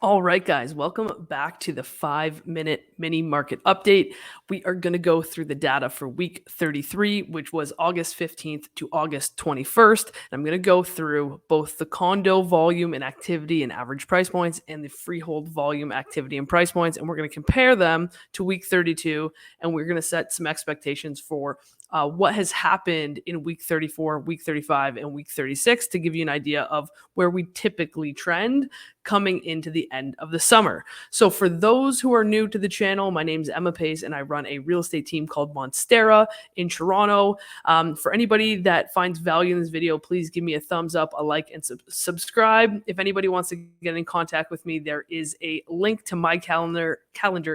All right, guys, welcome back to the 5-minute mini market update. We are going to go through the data for week 33, which was August 15th to August 21st. And I'm going to go through both the condo volume and activity and average price points and the freehold volume, activity, and price points. And we're going to compare them to week 32. And we're going to set some expectations for what has happened in week 34, week 35, and week 36 to give you an idea of where we typically trend coming into the end of the summer. So for those who are new to the channel, my name is Emma Pace and I run a real estate team called Monstera in Toronto. For anybody that finds value in this video, please give me a thumbs up, a like, and subscribe. If anybody wants to get in contact with me, there is a link to my calendar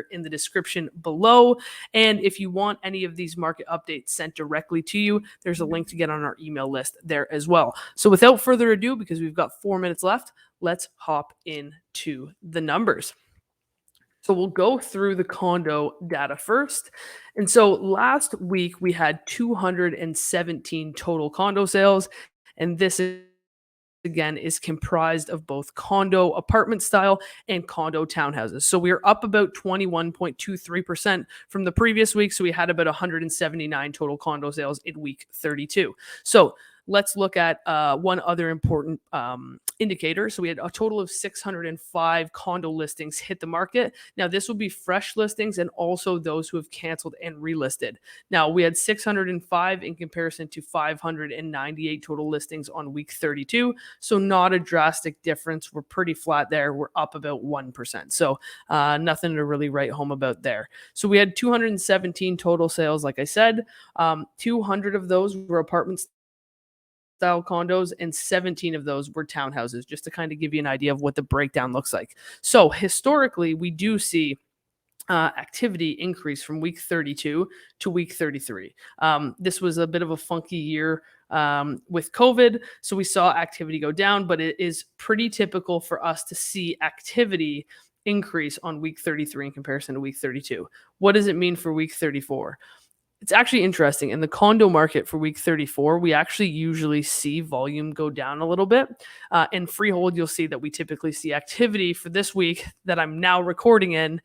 in the description below. And if you want any of these market updates sent directly to you, there's a link to get on our email list there as well. So without further ado, because we've got 4 minutes left, let's hop into the numbers. So we'll go through the condo data first. And so last week we had 217 total condo sales. And this again is comprised of both condo apartment style and condo townhouses. So we are up about 21.23% from the previous week. So we had about 179 total condo sales in week 32. So let's look at one other important indicator. So we had a total of 605 condo listings hit the market. Now, this will be fresh listings and also those who have canceled and relisted. Now, we had 605 in comparison to 598 total listings on week 32. So not a drastic difference. We're pretty flat there. We're up about 1%. So nothing to really write home about there. So we had 217 total sales, like I said. 200 of those were apartment style condos and 17 of those were townhouses, just to kind of give you an idea of what the breakdown looks like. So historically, we do see activity increase from week 32 to week 33. This was a bit of a funky year with COVID, so we saw activity go down, but it is pretty typical for us to see activity increase on week 33 in comparison to week 32. What does it mean for week 34? It's actually interesting. In the condo market for week 34, we actually usually see volume go down a little bit. In freehold, you'll see that we typically see activity for this week that I'm now recording in.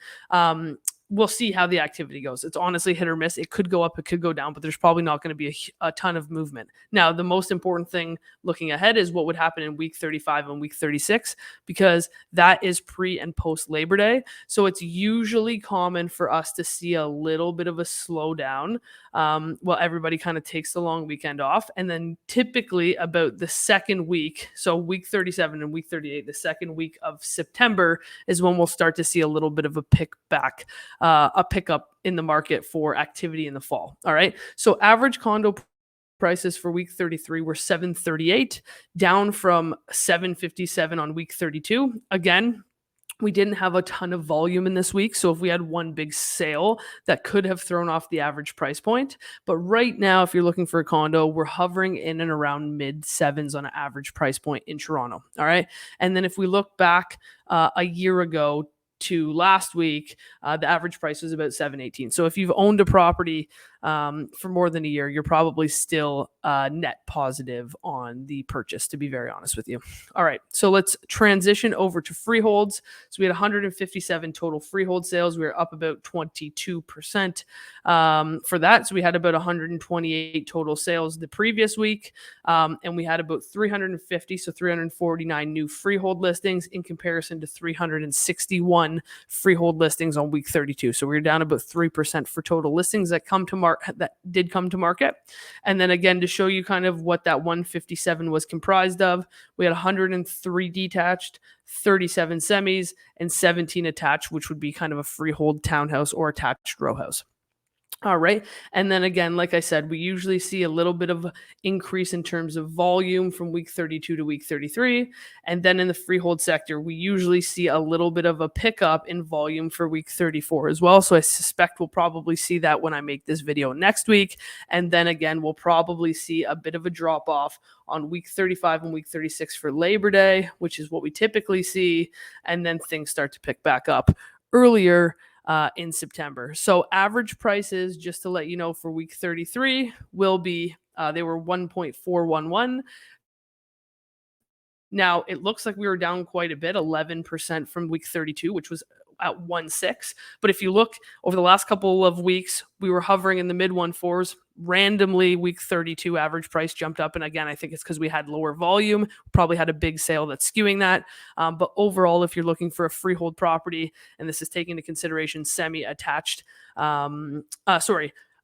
We'll see how the activity goes. It's honestly hit or miss. It could go up, it could go down, but there's probably not going to be a ton of movement. Now, the most important thing looking ahead is what would happen in week 35 and week 36, because that is pre and post Labor Day. So it's usually common for us to see a little bit of a slowdown while everybody kind of takes the long weekend off. And then typically about the second week, so week 37 and week 38, the second week of September is when we'll start to see a little bit of a a pickup in the market for activity in the fall. All right. So average condo prices for week 33 were 738, down from 757 on week 32. Again, we didn't have a ton of volume in this week. So if we had one big sale, that could have thrown off the average price point. But right now, if you're looking for a condo, we're hovering in and around mid sevens on an average price point in Toronto. All right. And then if we look back a year ago to last week, the average price was about 718. So if you've owned a property for more than a year, you're probably still net positive on the purchase, to be very honest with you. All right, so let's transition over to freeholds. So we had 157 total freehold sales. We were up about 22% for that. So we had about 128 total sales the previous week, and we had about 350, so 349 new freehold listings in comparison to 361 freehold listings on week 32. So we were down about 3% for total listings that did come to market. And then again, to show you kind of what that 157 was comprised of, we had 103 detached, 37 semis, and 17 attached, which would be kind of a freehold townhouse or attached row house. All right. And then again, like I said, we usually see a little bit of increase in terms of volume from week 32 to week 33. And then in the freehold sector, we usually see a little bit of a pickup in volume for week 34 as well. So I suspect we'll probably see that when I make this video next week. And then again, we'll probably see a bit of a drop off on week 35 and week 36 for Labor Day, which is what we typically see. And then things start to pick back up earlier in September. So average prices, just to let you know, for week 33 will be, they were 1.411 Now, it looks like we were down quite a bit, 11% from week 32, which was at 1.6. But if you look over the last couple of weeks, we were hovering in the mid 1.4s. Randomly, week 32 average price jumped up. And again, I think it's because we had lower volume, probably had a big sale that's skewing that. But overall, if you're looking for a freehold property, and this is taking into consideration semi-attached,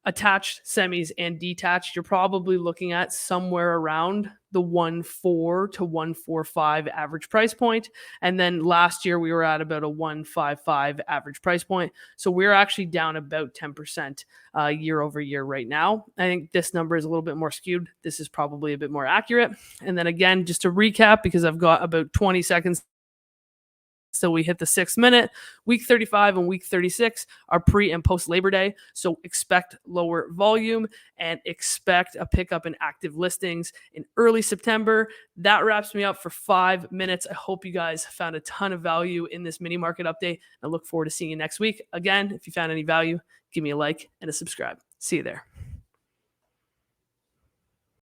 attached, semis, and detached, you're probably looking at somewhere around the 1.4 to 1.45 average price point. And then last year we were at about a 1.55 average price point. So we're actually down about 10% year over year right now. I think this number is a little bit more skewed. This is probably a bit more accurate. And then again, just to recap, because I've got about 20 seconds so we hit the 6 minute. Week 35 and week 36 are pre and post Labor Day. So expect lower volume and expect a pickup in active listings in early September. That wraps me up for 5 minutes. I hope you guys found a ton of value in this mini market update. I look forward to seeing you next week. Again, if you found any value, give me a like and a subscribe. See you there.